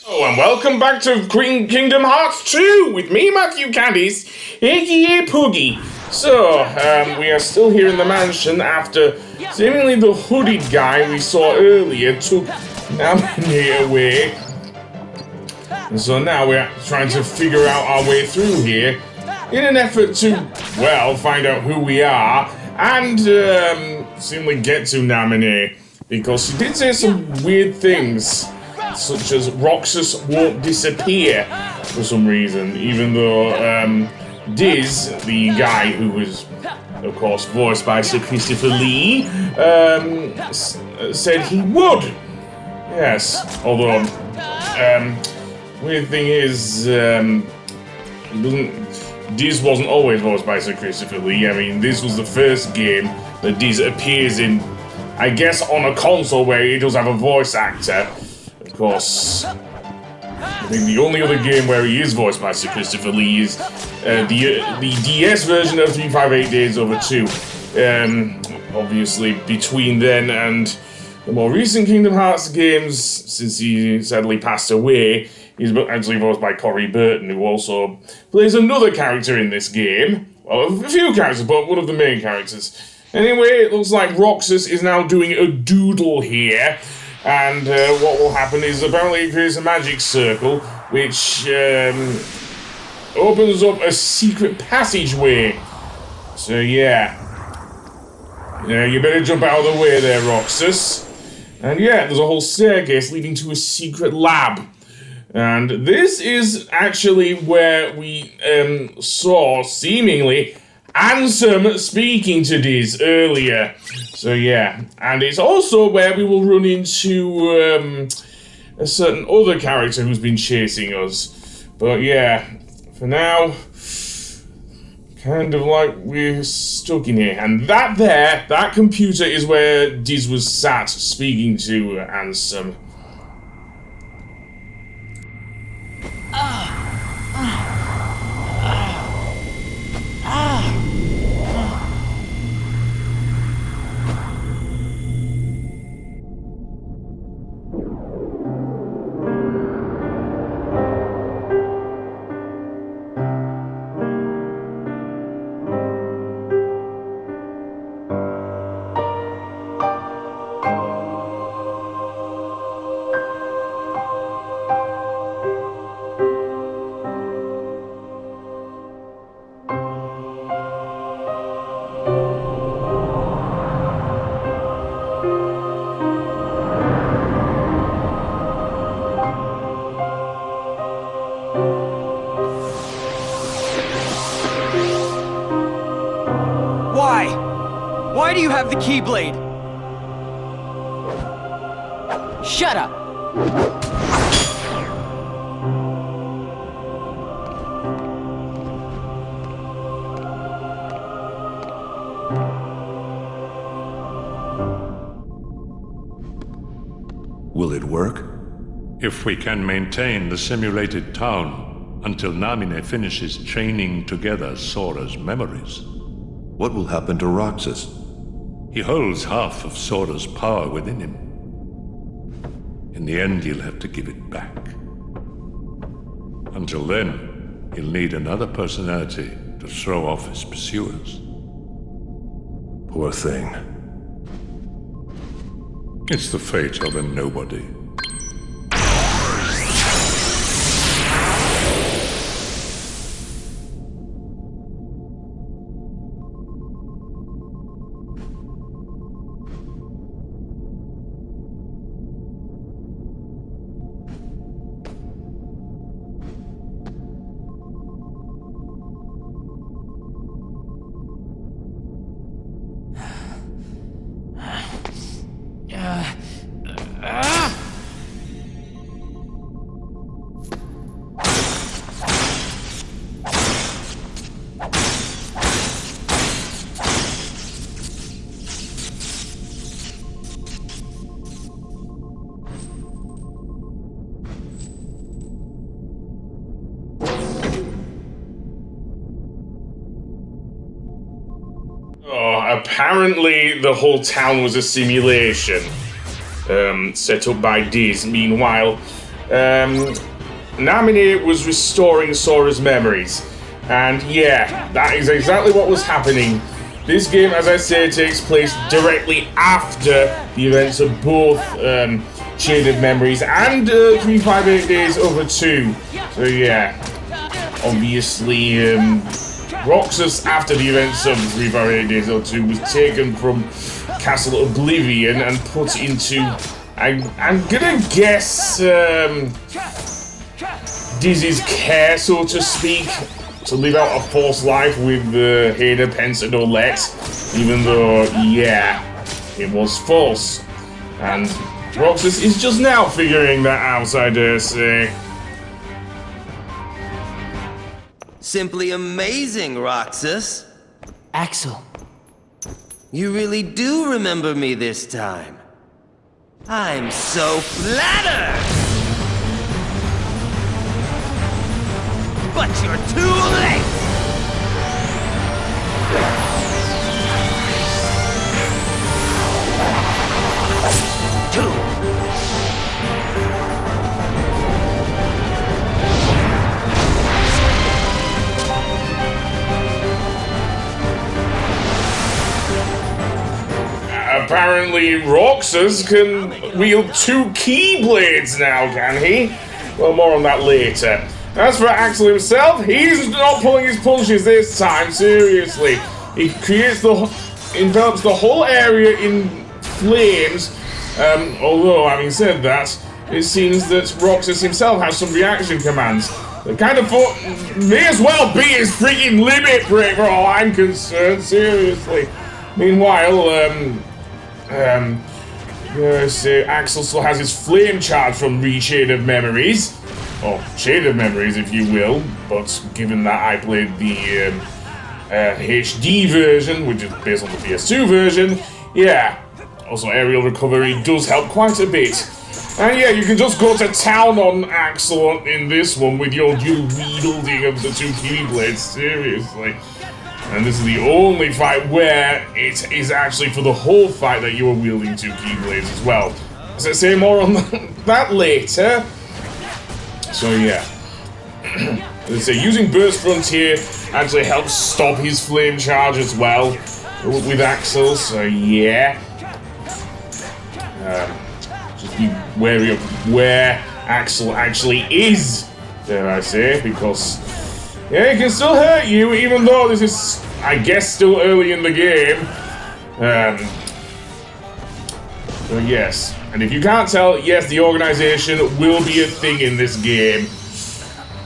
Oh, and welcome back to Kingdom Hearts 2 with me, Matthew Caddies, aka Puggy. So, we are still here in the mansion after seemingly the hooded guy we saw earlier took Namine away. And so now we're trying to figure out our way through here in an effort to, well, find out who we are and seemingly get to Namine, because she did say some weird things, such as Roxas won't disappear for some reason, even though Diz, the guy who was, of course, voiced by Sir Christopher Lee, said he would. Yes, although, weird thing is, Diz wasn't always voiced by Sir Christopher Lee. I mean, this was the first game that Diz appears in, I guess, on a console where he does have a voice actor. Of course, I think the only other game where he is voiced by Sir Christopher Lee is the DS version of 358 Days Over 2. Obviously, between then and the more recent Kingdom Hearts games, since he sadly passed away, he's actually voiced by Corey Burton, who also plays another character in this game. Well, a few characters, but one of the main characters. Anyway, it looks like Roxas is now doing a doodle here. And what will happen is apparently it creates a magic circle, which opens up a secret passageway. So yeah, you better jump out of the way there, Roxas. And yeah, there's a whole staircase leading to a secret lab. And this is actually where we saw, seemingly, Ansem speaking to Diz earlier. So yeah, and it's also where we will run into a certain other character who's been chasing us. But yeah, for now, kind of like we're stuck in here. And that computer is where Diz was sat speaking to Ansem. Why do you have the Keyblade? Shut up! Will it work? If we can maintain the simulated town until Namine finishes chaining together Sora's memories. What will happen to Roxas? He holds half of Sora's power within him. In the end, he'll have to give it back. Until then, he'll need another personality to throw off his pursuers. Poor thing. It's the fate of a nobody. Apparently the whole town was a simulation set up by Diz. Meanwhile, Namine was restoring Sora's memories. And yeah, that is exactly what was happening. This game, as I say, takes place directly after the events of both Shaded Memories and 358 Days Over 2. So yeah, obviously Roxas, after the events of 358 Days Over 2, was taken from Castle Oblivion and put into, I'm gonna guess, Dizzy's care, so to speak, to live out a false life with Hader, Pence, and Olette, even though, yeah, it was false. And Roxas is just now figuring that out, I dare say. Simply amazing, Roxas. Axel. You really do remember me this time. I'm so flattered! But you're too late! Apparently, Roxas can wield 2 Keyblades now, can he? Well, more on that later. As for Axel himself, he's not pulling his punches this time, seriously. He envelops the whole area in flames, although, having said that, it seems that Roxas himself has some reaction commands. The kind of may as well be his freaking limit break for all I'm concerned, seriously. Meanwhile, Axel still has his flame charge from Reshaded Memories. Or Shaded Memories, if you will. But given that I played the HD version, which is based on the PS2 version, yeah. Also, aerial recovery does help quite a bit. And yeah, you can just go to town on Axel in this one with your dual wielding of the 2 Keyblades, seriously. And this is the only fight where it is actually for the whole fight that you are wielding 2 Keyblades as well. As I say, more on that later. So yeah. Let's say using Burst Frontier actually helps stop his flame charge as well with Axel, so yeah. Just be wary of where Axel actually is, dare I say, because yeah, it can still hurt you, even though this is, I guess, still early in the game. So yes, and if you can't tell, yes, the organization will be a thing in this game.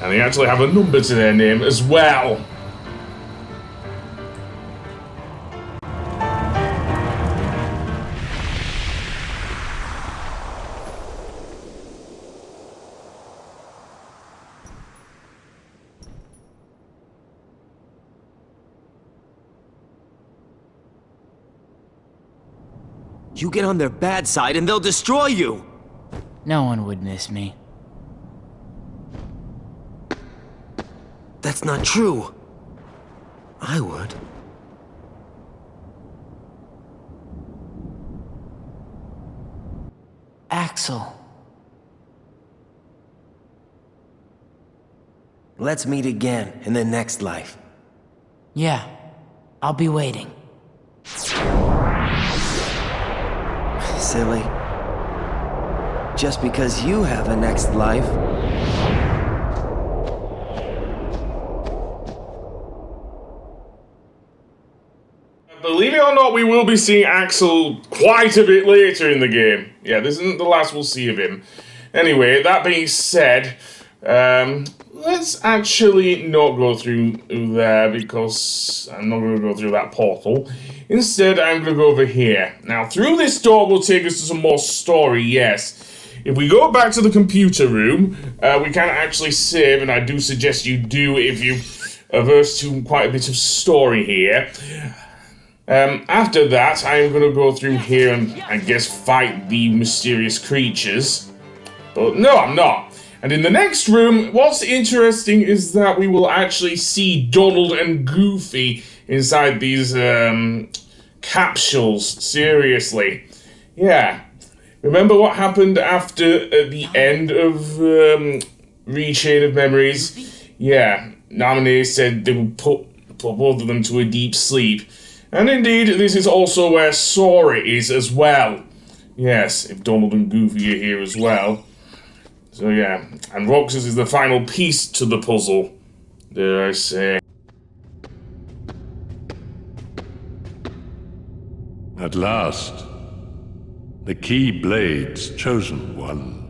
And they actually have a number to their name as well. You get on their bad side and they'll destroy you! No one would miss me. That's not true. I would. Axel. Let's meet again in the next life. Yeah, I'll be waiting. Silly. Just because you have a next life. Believe it or not, we will be seeing Axel quite a bit later in the game. Yeah, this isn't the last we'll see of him. Anyway, that being said, let's actually not go through there because I'm not going to go through that portal. Instead, I'm going to go over here. Now, through this door will take us to some more story, yes. If we go back to the computer room, we can actually save, and I do suggest you do if you averse to quite a bit of story here. After that, I am going to go through here and, I guess, fight the mysterious creatures. But no, I'm not. And in the next room, what's interesting is that we will actually see Donald and Goofy inside these capsules. Seriously. Yeah. Remember what happened after at the end of Rechain of Memories? Yeah, Namine said they would put both of them to a deep sleep. And indeed, this is also where Sora is as well. Yes, if Donald and Goofy are here as well. So yeah, and Roxas is the final piece to the puzzle, dare I say. At last, the Keyblades chosen one.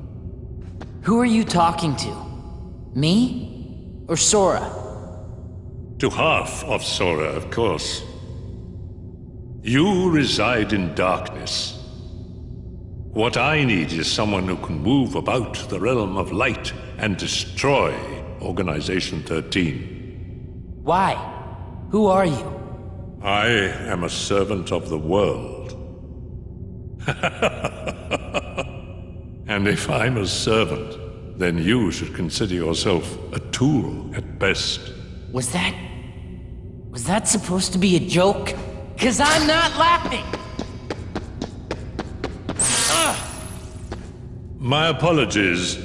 Who are you talking to? Me? Or Sora? To half of Sora, of course. You reside in darkness. What I need is someone who can move about the realm of light and destroy Organization 13. Why? Who are you? I am a servant of the world. And if I'm a servant, then you should consider yourself a tool at best. Was that supposed to be a joke? 'Cause I'm not laughing! My apologies.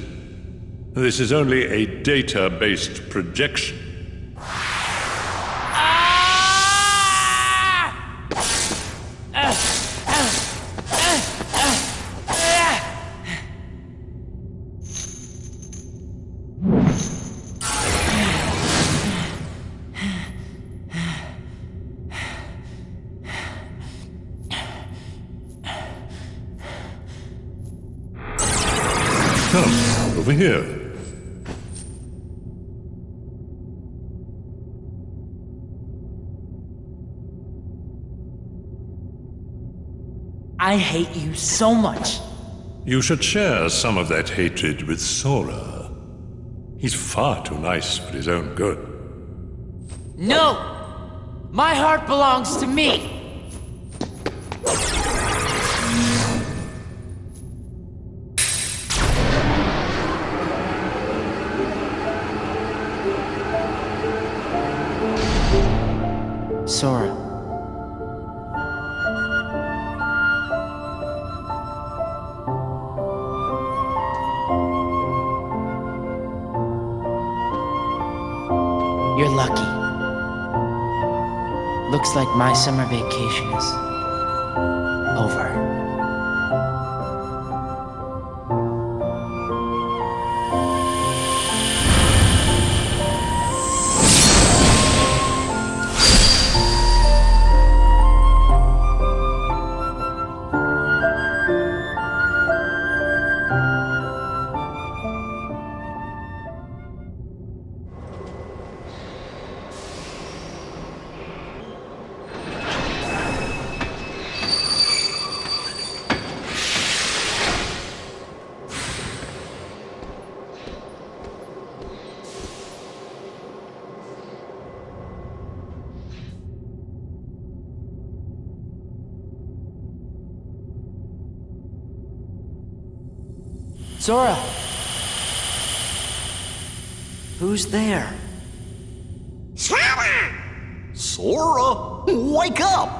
This is only a data-based projection. Come, over here. I hate you so much. You should share some of that hatred with Sora. He's far too nice for his own good. No! My heart belongs to me! Sora. You're lucky. Looks like my summer vacation is over. Sora! Who's there? Sora! Sora, wake up!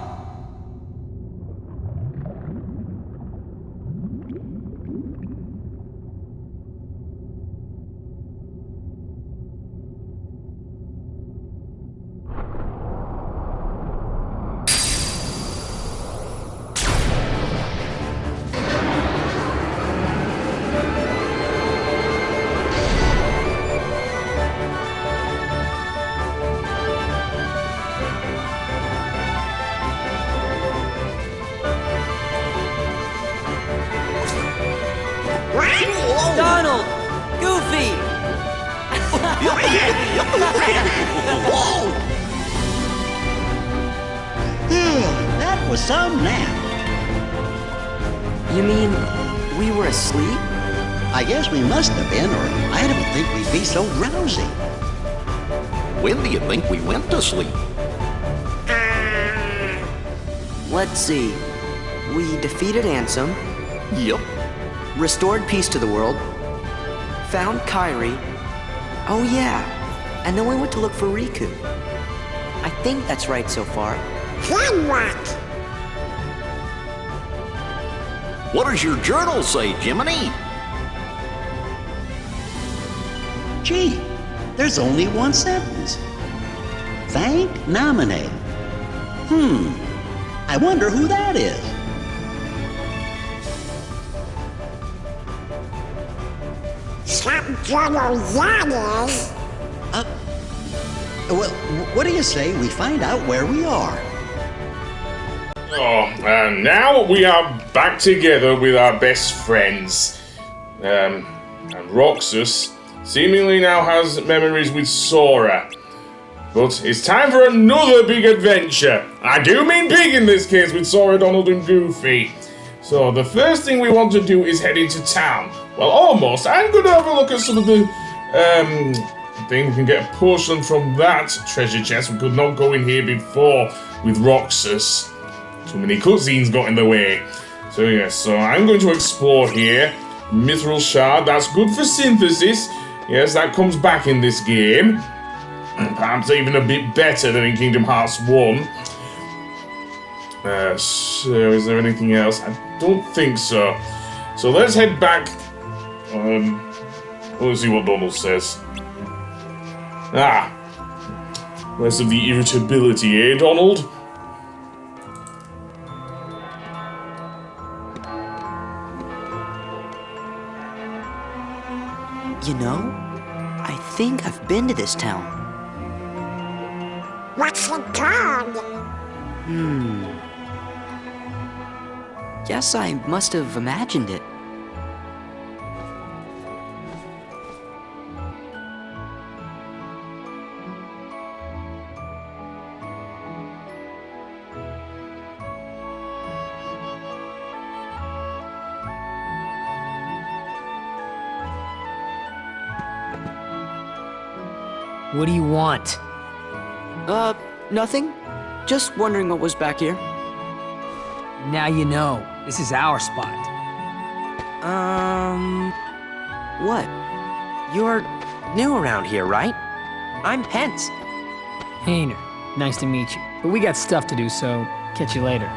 Donald! Goofy! Whoa! That was some nap. You mean we were asleep? I guess we must have been, or I don't think we'd be so drowsy. When do you think we went to sleep? Let's see. We defeated Ansem, Yep. restored peace to the world, found Kairi. Oh yeah, and then we went to look for Riku. I think that's right so far. Then what? What does your journal say, Jiminy? Gee, there's only one sentence. Thank nominate. I wonder who that is. Some journal that is. Well, what do you say we find out where we are? Oh, and now we are back together with our best friends. And Roxas seemingly now has memories with Sora. But it's time for another big adventure. I do mean big in this case, with Sora, Donald, and Goofy. So the first thing we want to do is head into town. Well, almost. I'm going to have a look at some of the thing. We can get a portion from that treasure chest. We could not go in here before with Roxas. Too many cutscenes got in the way. So yes, so I'm going to explore here. Mithril shard, that's good for synthesis. Yes, that comes back in this game. Perhaps even a bit better than in Kingdom Hearts 1. So is there anything else? I don't think so. So let's head back. Let's see what Donald says. Less of the irritability, eh, Donald? You know, I think I've been to this town. What's it called? Guess I must have imagined it. What do you want? Nothing. Just wondering what was back here. Now you know. This is our spot. What? You're new around here, right? I'm Pence. Hayner, nice to meet you. But we got stuff to do, so catch you later.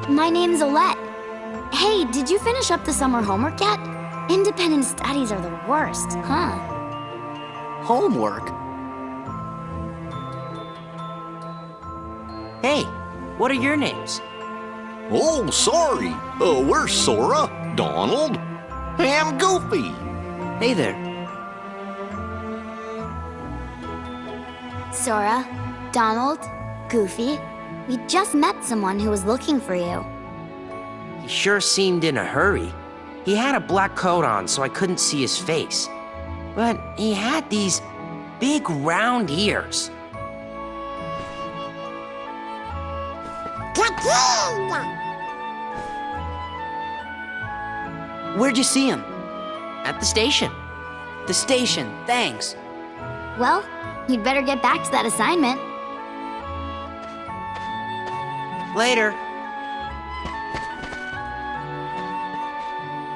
My name's Olette. Hey, did you finish up the summer homework yet? Independent studies are the worst, huh? Homework? Hey, what are your names? Oh, sorry. We're Sora, Donald, and Goofy. Hey there. Sora, Donald, Goofy, we just met someone who was looking for you. He sure seemed in a hurry. He had a black coat on, so I couldn't see his face. But he had these big round ears. Where'd you see him? At the station. The station, thanks. Well, you'd better get back to that assignment. Later.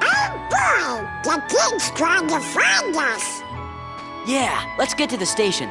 Oh boy, the kid's trying to find us. Yeah, let's get to the station.